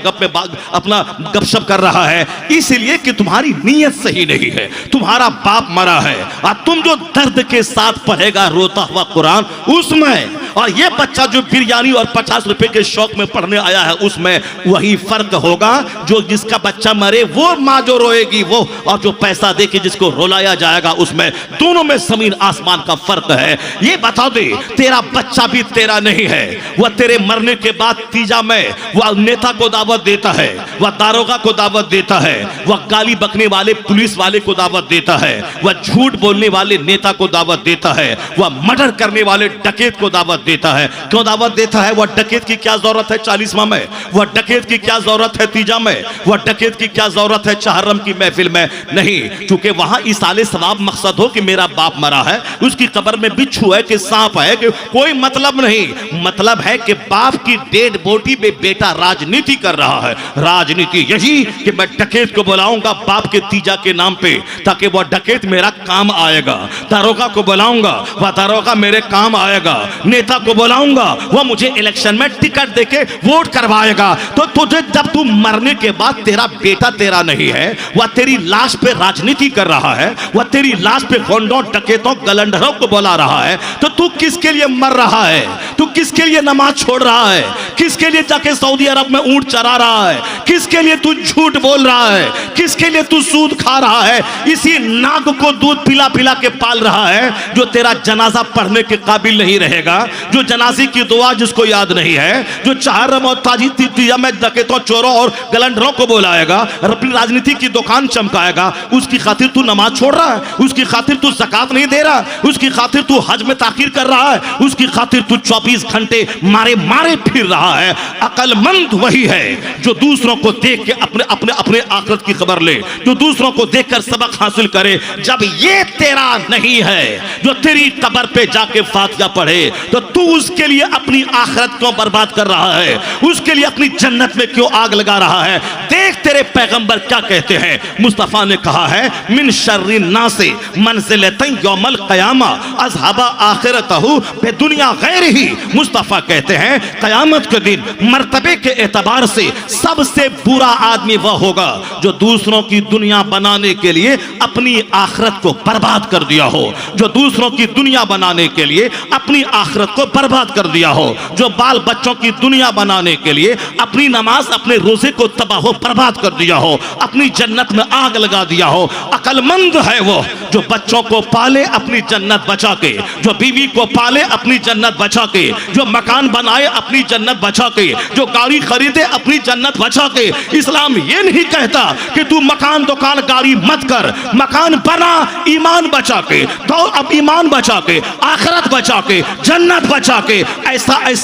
अपना गपशप कर रहा है, इसलिए कि तुम्हारी नीयत सही नहीं है, तुम्हारा बाप मरा है। और तुम जो दर्द के साथ पढ़ेगा रोता हुआ कुरान उसमें, और ये बच्चा जो बिरयानी और 50 रुपए के शौक में पढ़ने आया है उसमें, वही फर्क होगा। जो जिसका बच्चा मरे वो माँ जो रोएगी वो, और जो पैसा दे के जिसको रुलाया जाएगा उसमें, दोनों में जमीन आसमान का फर्क है। ये बता दे, तेरा बच्चा भी तेरा नहीं है, वह तेरे मरने के बाद तीजा में वह नेता को दावत देता है, वह दारोगा को दावत देता है, वह गाली बकने वाले पुलिस वाले को दावत देता है, वह झूठ बोलने वाले नेता को दावत देता है, वह मर्डर करने वाले डकैत को दावत देता है। क्यों दावत देता है? वह डकैत की क्या जरूरत है 40वां में? वह डकैत की क्या जरूरत है तीजा में? वह डकैत की क्या जरूरत है चहर्रम की महफिल में? नहीं, क्योंकि वहां इसाले सवाब मकसद हो कि मेरा बाप मरा है, उसकी कब्र में बिच्छू है कि सांप है, कि कोई मतलब नहीं। मतलब है कि बाप की डेड बॉडी पे बेटा राजनीति कर रहा है। राजनीति यही कि मैं डकैत को बुलाऊंगा बाप के तीजा के नाम पे, ताकि वह डकैत मेरा काम आएगा। दारोगा को बुलाऊंगा, वह दारोगा मेरे काम आएगा। नेता को बुलाऊंगा, वह मुझे इलेक्शन में टिकट देके वोट करवाएगा। तो तुझे जब तू मरने के बाद तेरा बेटा तेरा नहीं है, वह तेरी लाश पे राजनीति कर रहा है, वह तेरी लाश पे गोंडों डकैतों गलंडरों को बुला रहा है, तो तू किसके लिए मर रहा है? तू किसके लिए नमाज छोड़ रहा है? किसके लिए जाके सऊदी अरब में ऊंट चरा रहा है? किसके लिए तू झूठ बोल रहा है? किसके लिए तू सूद खा रहा है? इसी नाग को दूध पिला पिला के पाल रहा है, जो तेरा जनाजा पढ़ने के काबिल नहीं रहेगा, जो जनाजे की दुआ जिसको याद नहीं है, जो चहर्रम और तीजा में डकैतों चोरों और गलंडरों को बुलाएगा, अपनी राजनीति की दुकान चमकाएगा, उसकी खातिर तू नमाज छोड़ रहा है, उसकी खातिर तू ज़कात नहीं दे रहा, उसकी खातिर तू हज में ताखीर कर रहा है, उसकी खातिर तू 24 घंटे मारे मारे फिर रहा है। अकलमंद वही है जो दूसरों को देख के अपने अपने अपने आखिरत की खबर ले, जो दूसरों को देखकर सबक हासिल करे। जब ये तेरा नहीं है, जो तेरी कब्र पे जाके फातिहा पढ़े, तो तू उसके लिए अपनी आखिरत क्यों बर्बाद कर रहा है? उसके लिए अपनी जन्नत में क्यों आग लगा रहा है? देख तेरे पैगंबर क्या कहते हैं। मुस्तफा ने कहा है, मिन शर्रि नासे मंजिलतन यौमल क़यामा अज़हबा आखिरतहु बेदुनिया गैरिही। मुस्तफा कहते हैं क़यामत के दिन मर्तबे के एतबार से सबसे बुरा आदमी वह होगा जो दूसरों की दुनिया बनाने के लिए अपनी आखिरत को बर्बाद कर दिया हो, जो दूसरों की दुनिया बनाने के लिए अपनी अपनी आखिरत को बर्बाद कर दिया हो, जो बाल बच्चों की दुनिया बनाने के लिए अपनी नमाज अपने रोजे को तबाह बर्बाद कर दिया हो, अपनी जन्नत में आग लगा दिया हो। अकलमंद है वो जो बच्चों को पाले अपनी जन्नत बचा के, जो बीवी को पाले अपनी जन्नत बचा के, जो मकान बनाए अपनी जन्नत बचा के, जो गाड़ी खरीदे अपनी जन्नत बचा के। इस्लाम ये नहीं कहता कि तू मकान दुकान गाड़ी मत कर, मकान बना ईमान बचा के, तो अब ईमान बचा के, आखिरत बचा के, जन्नत बचा के।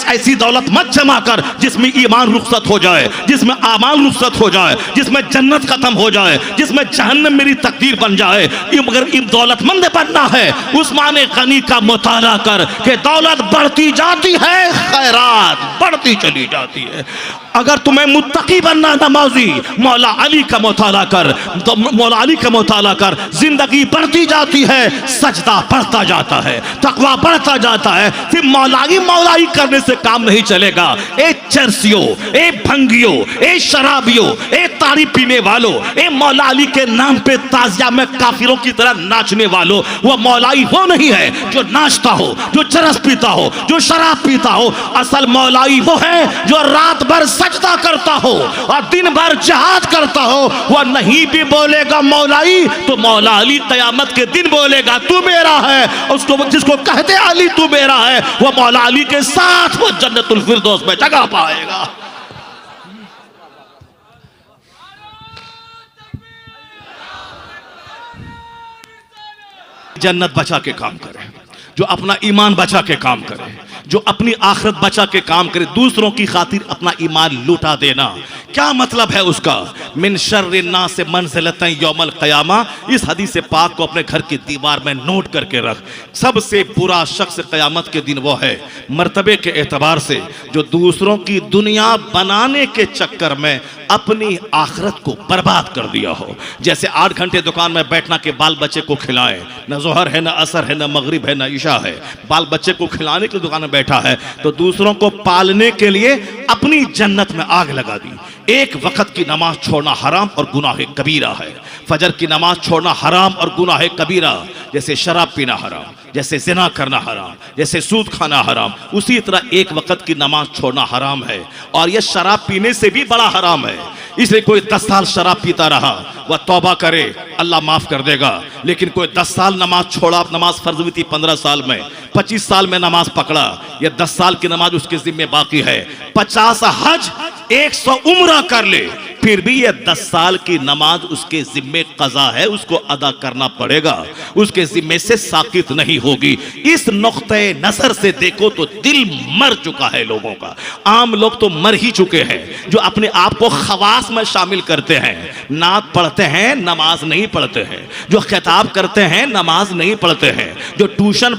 ऐसी दौलत मत जमा कर जिसमें ईमान रुखसत हो जाए, जिसमें आमाल रुखसत हो जाए, जिसमें जन्नत खत्म हो जाए, जिसमें जहन्नम मेरी तकदीर बन जाए। मगर दौलतमंद बनना है, उस्मान गनी का मुताला कर कि दौलत बढ़ती जाती है, खैरात बढ़ती चली जाती है। अगर तुम्हें मुत्तकी बनना, नमाजी मौला अली का मुताला कर, तो मौला अली का मुताला कर, जिंदगी बढ़ती जाती है, सजदा बढ़ता जाता है, तकवा बढ़ता जाता है। फिर मौलाई करने से काम नहीं चलेगा। ए चरसियों, ए भंगियों, ए शराबियों, ए तारी पीने वालों, ए मौला अली के नाम पे ताजिया में काफिरों की तरह नाचने वालों, वो मौलाई वो नहीं है जो नाचता हो, जो चरस पीता हो, जो शराब पीता हो। असल मौलाई वो है जो रात भर सजदा करता हो और दिन भर जिहाद करता हो। वह नहीं भी बोलेगा मौलाई तो मौला अली कयामत के दिन बोलेगा तू मेरा है। उसको जिसको कहते अली तू मेरा है, वह मौला अली के साथ वो जन्नतुल फिरदौस में जगह पाएगा। जन्नत बचा के काम करे, जो अपना ईमान बचा के काम करे, जो अपनी आखिरत बचा के काम करे। दूसरों की खातिर अपना ईमान लुटा देना, क्या मतलब है उसका? मिन शर्रि नास से मंज़िलतन यौमल क़यामा। इस हदीस पाक को अपने घर की दीवार में नोट करके रख। सबसे बुरा शख्स क़यामत के दिन वो है, मर्तबे के एतबार से, जो दूसरों की दुनिया बनाने के चक्कर में अपनी आखिरत को बर्बाद कर दिया हो। जैसे 8 घंटे दुकान में बैठना के बाल बच्चे को खिलाएं, न ज़ोहर है, न असर है, न मगरिब है, न इशा है, बाल बच्चे को खिलाने की दुकान में बैठा है, तो दूसरों को पालने के लिए अपनी जन्नत में आग लगा दी। एक वक्त की नमाज छोड़ना हराम और गुनाह कबीरा है। फजर की नमाज छोड़ना हराम और गुनाह कबीरा। जैसे शराब पीना हराम, जैसे जिना करना हराम, जैसे सूद खाना हराम, उसी तरह एक वक्त की नमाज छोड़ना हराम है। और यह शराब पीने से भी बड़ा हराम है। इसलिए कोई 10 साल शराब पीता रहा, वह तौबा करे, अल्लाह माफ कर देगा। लेकिन कोई 10 साल नमाज छोड़ा, नमाज फर्ज हुई थी 15 साल में, 25 साल में नमाज पकड़ा, यह 10 साल की नमाज उसके जिम्मे बाकी है। 50 हज, 100 उम्रा कर ले, फिर भी यह 10 साल की नमाज उसके जिम्मे कज़ा है, उसको अदा करना पड़ेगा, उसके जिम्मे से साकित नहीं होगी। इस नुक्ते नजर से देखो तो दिल मर चुका है लोगों का। आम लोग तो मर ही चुके हैं, जो अपने आप को खवास में शामिल करते हैं, नात पढ़ते हैं, नमाज नहीं पढ़ते हैं, जो खिताब करते हैं, नमाज नहीं पढ़ते हैं, जो ट्यूशन